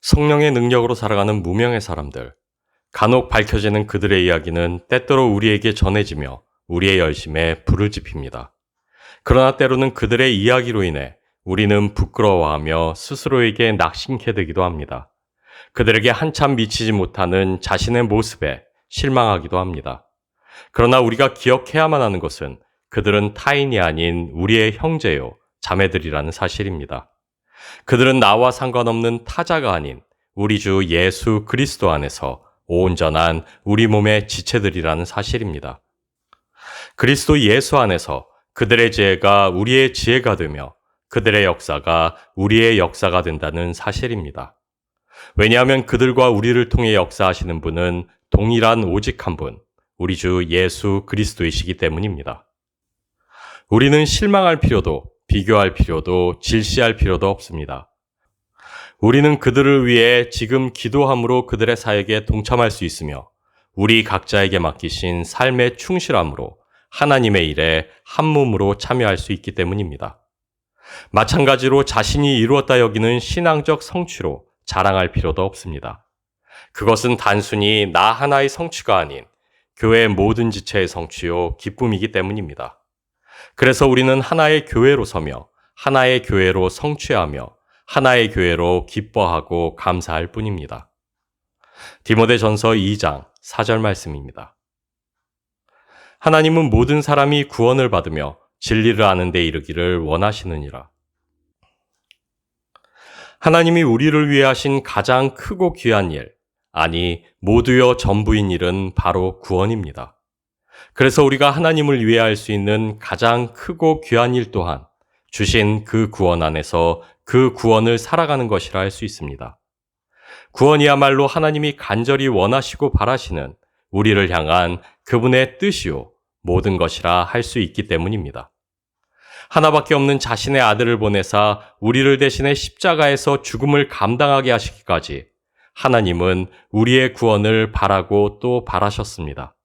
성령의 능력으로 살아가는 무명의 사람들, 간혹 밝혀지는 그들의 이야기는 때때로 우리에게 전해지며 우리의 열심에 불을 지핍니다. 그러나 때로는 그들의 이야기로 인해 우리는 부끄러워하며 스스로에게 낙심케 되기도 합니다. 그들에게 한참 미치지 못하는 자신의 모습에 실망하기도 합니다. 그러나 우리가 기억해야만 하는 것은 그들은 타인이 아닌 우리의 형제요, 자매들이라는 사실입니다. 그들은 나와 상관없는 타자가 아닌 우리 주 예수 그리스도 안에서 온전한 우리 몸의 지체들이라는 사실입니다. 그리스도 예수 안에서 그들의 지혜가 우리의 지혜가 되며 그들의 역사가 우리의 역사가 된다는 사실입니다. 왜냐하면 그들과 우리를 통해 역사하시는 분은 동일한 오직 한 분, 우리 주 예수 그리스도이시기 때문입니다. 우리는 실망할 필요도, 비교할 필요도, 질시할 필요도 없습니다. 우리는 그들을 위해 지금 기도함으로 그들의 사역에 동참할 수 있으며 우리 각자에게 맡기신 삶의 충실함으로 하나님의 일에 한 몸으로 참여할 수 있기 때문입니다. 마찬가지로 자신이 이루었다 여기는 신앙적 성취로 자랑할 필요도 없습니다. 그것은 단순히 나 하나의 성취가 아닌 교회의 모든 지체의 성취요 기쁨이기 때문입니다. 그래서 우리는 하나의 교회로 서며 하나의 교회로 성취하며 하나의 교회로 기뻐하고 감사할 뿐입니다. 디모데전서 2장 4절 말씀입니다. 하나님은 모든 사람이 구원을 받으며 진리를 아는 데 이르기를 원하시느니라. 하나님이 우리를 위해 하신 가장 크고 귀한 일, 아니 모두여 전부인 일은 바로 구원입니다. 그래서 우리가 하나님을 위해 할 수 있는 가장 크고 귀한 일 또한 주신 그 구원 안에서 그 구원을 살아가는 것이라 할 수 있습니다. 구원이야말로 하나님이 간절히 원하시고 바라시는 우리를 향한 그분의 뜻이요 모든 것이라 할 수 있기 때문입니다. 하나밖에 없는 자신의 아들을 보내사 우리를 대신해 십자가에서 죽음을 감당하게 하시기까지 하나님은 우리의 구원을 바라고 또 바라셨습니다.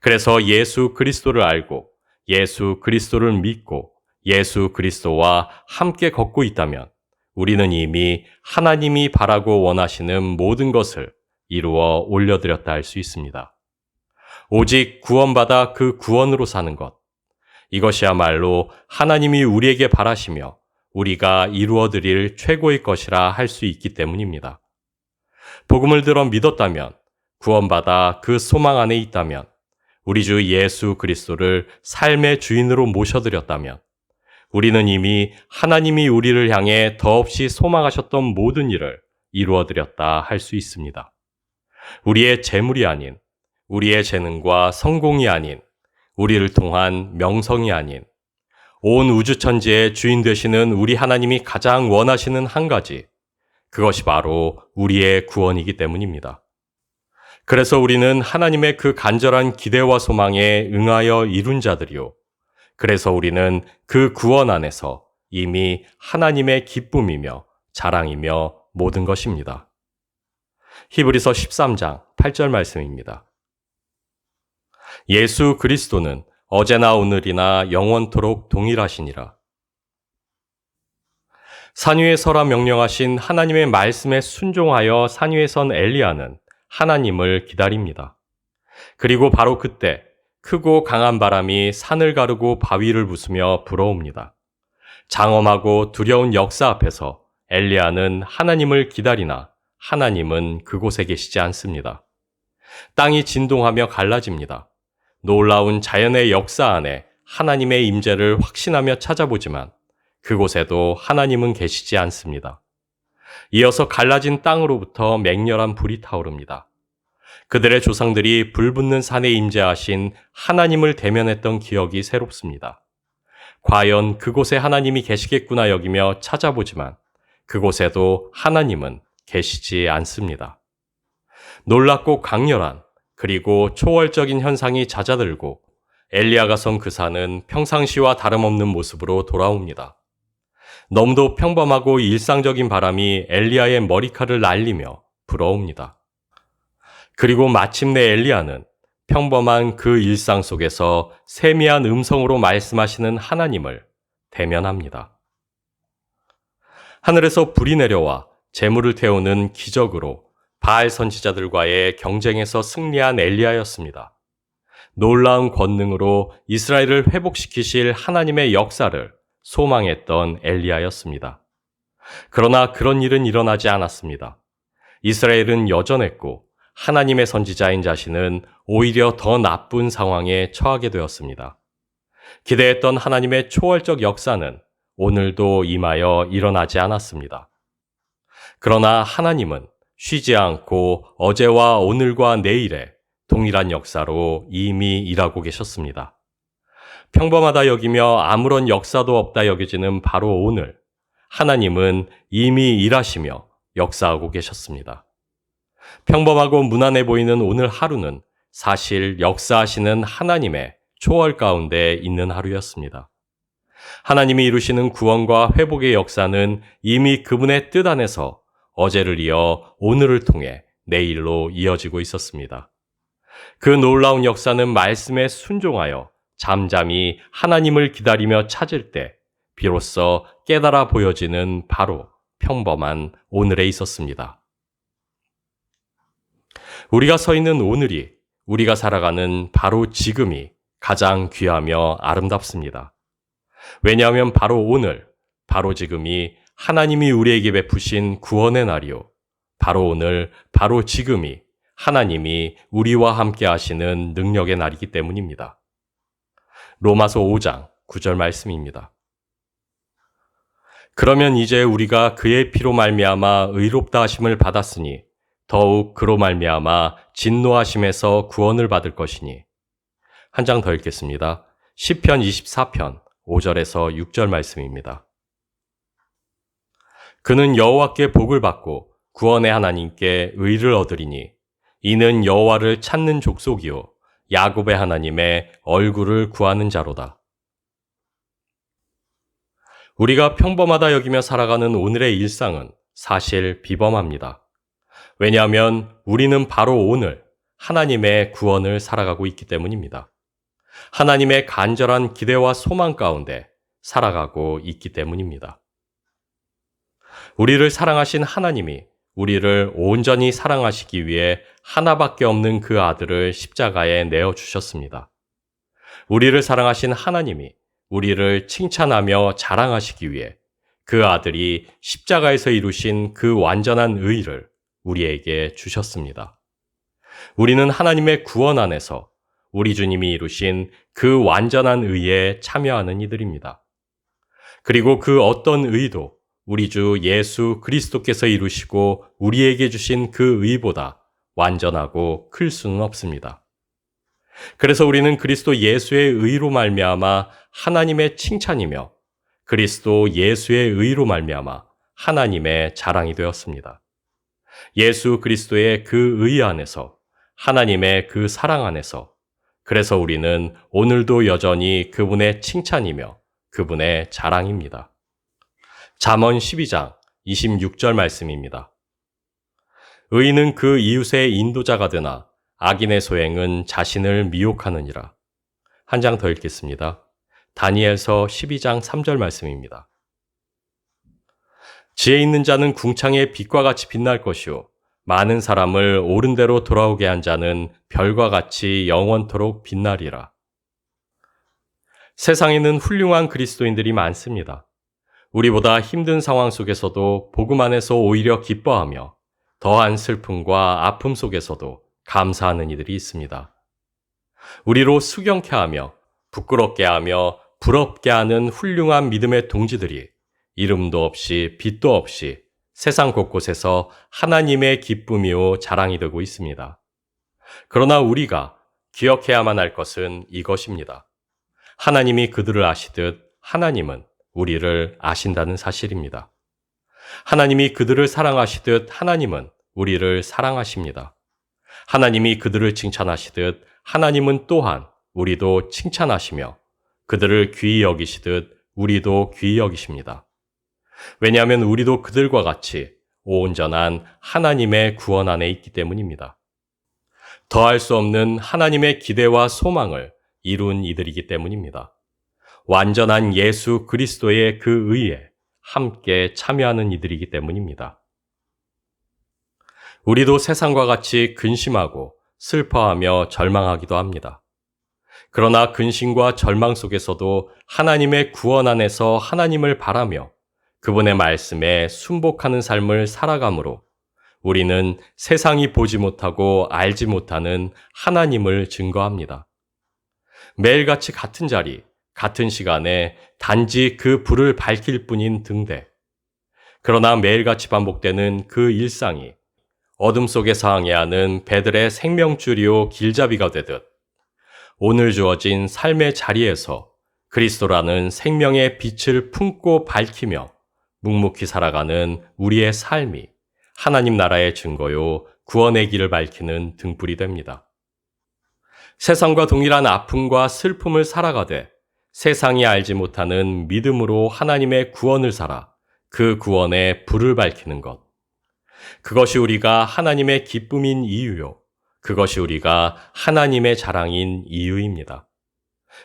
그래서 예수 그리스도를 알고 예수 그리스도를 믿고 예수 그리스도와 함께 걷고 있다면 우리는 이미 하나님이 바라고 원하시는 모든 것을 이루어 올려드렸다 할 수 있습니다. 오직 구원받아 그 구원으로 사는 것, 이것이야말로 하나님이 우리에게 바라시며 우리가 이루어드릴 최고의 것이라 할 수 있기 때문입니다. 복음을 들어 믿었다면, 구원받아 그 소망 안에 있다면, 우리 주 예수 그리스도를 삶의 주인으로 모셔드렸다면, 우리는 이미 하나님이 우리를 향해 더없이 소망하셨던 모든 일을 이루어드렸다 할 수 있습니다. 우리의 재물이 아닌, 우리의 재능과 성공이 아닌, 우리를 통한 명성이 아닌, 온 우주천지의 주인 되시는 우리 하나님이 가장 원하시는 한 가지, 그것이 바로 우리의 구원이기 때문입니다. 그래서 우리는 하나님의 그 간절한 기대와 소망에 응하여 이룬 자들이요. 그래서 우리는 그 구원 안에서 이미 하나님의 기쁨이며 자랑이며 모든 것입니다. 히브리서 13장 8절 말씀입니다. 예수 그리스도는 어제나 오늘이나 영원토록 동일하시니라. 산 위에 서라 명령하신 하나님의 말씀에 순종하여 산 위에 선 엘리야는 하나님을 기다립니다. 그리고 바로 그때 크고 강한 바람이 산을 가르고 바위를 부수며 불어옵니다. 장엄하고 두려운 역사 앞에서 엘리야는 하나님을 기다리나 하나님은 그곳에 계시지 않습니다. 땅이 진동하며 갈라집니다. 놀라운 자연의 역사 안에 하나님의 임재를 확신하며 찾아보지만 그곳에도 하나님은 계시지 않습니다. 이어서 갈라진 땅으로부터 맹렬한 불이 타오릅니다. 그들의 조상들이 불붙는 산에 임재하신 하나님을 대면했던 기억이 새롭습니다. 과연 그곳에 하나님이 계시겠구나 여기며 찾아보지만 그곳에도 하나님은 계시지 않습니다. 놀랍고 강렬한 그리고 초월적인 현상이 잦아들고 엘리야가 선 그 산은 평상시와 다름없는 모습으로 돌아옵니다. 너무도 평범하고 일상적인 바람이 엘리야의 머리카락을 날리며 불어옵니다. 그리고 마침내 엘리야는 평범한 그 일상 속에서 세미한 음성으로 말씀하시는 하나님을 대면합니다. 하늘에서 불이 내려와 재물을 태우는 기적으로 바알 선지자들과의 경쟁에서 승리한 엘리야였습니다. 놀라운 권능으로 이스라엘을 회복시키실 하나님의 역사를 소망했던 엘리야였습니다. 그러나 그런 일은 일어나지 않았습니다. 이스라엘은 여전했고 하나님의 선지자인 자신은 오히려 더 나쁜 상황에 처하게 되었습니다. 기대했던 하나님의 초월적 역사는 오늘도 임하여 일어나지 않았습니다. 그러나 하나님은 쉬지 않고 어제와 오늘과 내일에 동일한 역사로 이미 일하고 계셨습니다. 평범하다 여기며 아무런 역사도 없다 여겨지는 바로 오늘, 하나님은 이미 일하시며 역사하고 계셨습니다. 평범하고 무난해 보이는 오늘 하루는 사실 역사하시는 하나님의 초월 가운데 있는 하루였습니다. 하나님이 이루시는 구원과 회복의 역사는 이미 그분의 뜻 안에서 어제를 이어 오늘을 통해 내일로 이어지고 있었습니다. 그 놀라운 역사는 말씀에 순종하여 잠잠히 하나님을 기다리며 찾을 때 비로소 깨달아 보여지는 바로 평범한 오늘에 있었습니다. 우리가 서 있는 오늘이, 우리가 살아가는 바로 지금이 가장 귀하며 아름답습니다. 왜냐하면 바로 오늘, 바로 지금이 하나님이 우리에게 베푸신 구원의 날이요. 바로 오늘, 바로 지금이 하나님이 우리와 함께 하시는 능력의 날이기 때문입니다. 로마서 5장 9절 말씀입니다. 그러면 이제 우리가 그의 피로 말미암아 의롭다 하심을 받았으니 더욱 그로 말미암아 진노하심에서 구원을 받을 것이니. 한 장 더 읽겠습니다. 시편 24편 5절에서 6절 말씀입니다. 그는 여호와께 복을 받고 구원의 하나님께 의를 얻으리니 이는 여호와를 찾는 족속이요 야곱의 하나님의 얼굴을 구하는 자로다. 우리가 평범하다 여기며 살아가는 오늘의 일상은 사실 비범합니다. 왜냐하면 우리는 바로 오늘 하나님의 구원을 살아가고 있기 때문입니다. 하나님의 간절한 기대와 소망 가운데 살아가고 있기 때문입니다. 우리를 사랑하신 하나님이 우리를 온전히 사랑하시기 위해 하나밖에 없는 그 아들을 십자가에 내어주셨습니다. 우리를 사랑하신 하나님이 우리를 칭찬하며 자랑하시기 위해 그 아들이 십자가에서 이루신 그 완전한 의를 우리에게 주셨습니다. 우리는 하나님의 구원 안에서 우리 주님이 이루신 그 완전한 의에 참여하는 이들입니다. 그리고 그 어떤 의도 우리 주 예수 그리스도께서 이루시고 우리에게 주신 그 의보다 완전하고 클 수는 없습니다. 그래서 우리는 그리스도 예수의 의로 말미암아 하나님의 칭찬이며 그리스도 예수의 의로 말미암아 하나님의 자랑이 되었습니다. 예수 그리스도의 그 의 안에서 하나님의 그 사랑 안에서 그래서 우리는 오늘도 여전히 그분의 칭찬이며 그분의 자랑입니다. 잠언 12장 26절 말씀입니다. 의인은 그 이웃의 인도자가 되나 악인의 소행은 자신을 미혹하느니라. 한 장 더 읽겠습니다. 다니엘서 12장 3절 말씀입니다. 지혜 있는 자는 궁창의 빛과 같이 빛날 것이요 많은 사람을 옳은 대로 돌아오게 한 자는 별과 같이 영원토록 빛나리라. 세상에는 훌륭한 그리스도인들이 많습니다. 우리보다 힘든 상황 속에서도 복음 안에서 오히려 기뻐하며 더한 슬픔과 아픔 속에서도 감사하는 이들이 있습니다. 우리로 수경케 하며 부끄럽게 하며 부럽게 하는 훌륭한 믿음의 동지들이 이름도 없이 빛도 없이 세상 곳곳에서 하나님의 기쁨이요 자랑이 되고 있습니다. 그러나 우리가 기억해야만 할 것은 이것입니다. 하나님이 그들을 아시듯 하나님은 우리를 아신다는 사실입니다. 하나님이 그들을 사랑하시듯 하나님은 우리를 사랑하십니다. 하나님이 그들을 칭찬하시듯 하나님은 또한 우리도 칭찬하시며 그들을 귀히 여기시듯 우리도 귀히 여기십니다. 왜냐하면 우리도 그들과 같이 온전한 하나님의 구원 안에 있기 때문입니다. 더할 수 없는 하나님의 기대와 소망을 이룬 이들이기 때문입니다. 완전한 예수 그리스도의 그 의에 함께 참여하는 이들이기 때문입니다. 우리도 세상과 같이 근심하고 슬퍼하며 절망하기도 합니다. 그러나 근심과 절망 속에서도 하나님의 구원 안에서 하나님을 바라며 그분의 말씀에 순복하는 삶을 살아가므로 우리는 세상이 보지 못하고 알지 못하는 하나님을 증거합니다. 매일같이 같은 자리, 같은 시간에 단지 그 불을 밝힐 뿐인 등대. 그러나 매일같이 반복되는 그 일상이 어둠 속에서 항해하는 배들의 생명줄이요 길잡이가 되듯 오늘 주어진 삶의 자리에서 그리스도라는 생명의 빛을 품고 밝히며 묵묵히 살아가는 우리의 삶이 하나님 나라의 증거요 구원의 길을 밝히는 등불이 됩니다. 세상과 동일한 아픔과 슬픔을 살아가되 세상이 알지 못하는 믿음으로 하나님의 구원을 살아 그 구원의 불을 밝히는 것. 그것이 우리가 하나님의 기쁨인 이유요. 그것이 우리가 하나님의 자랑인 이유입니다.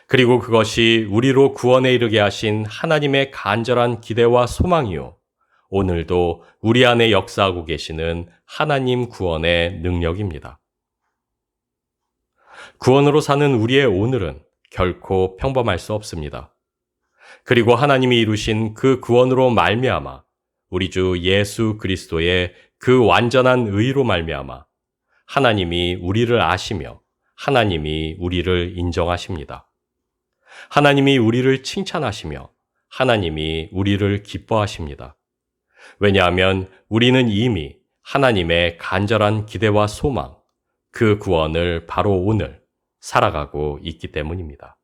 그리고 그것이 우리로 구원에 이르게 하신 하나님의 간절한 기대와 소망이요. 오늘도 우리 안에 역사하고 계시는 하나님 구원의 능력입니다. 구원으로 사는 우리의 오늘은 결코 평범할 수 없습니다. 그리고 하나님이 이루신 그 구원으로 말미암아 우리 주 예수 그리스도의 그 완전한 의로 말미암아 하나님이 우리를 아시며 하나님이 우리를 인정하십니다. 하나님이 우리를 칭찬하시며 하나님이 우리를 기뻐하십니다. 왜냐하면 우리는 이미 하나님의 간절한 기대와 소망, 그 구원을 바로 오늘 살아가고 있기 때문입니다.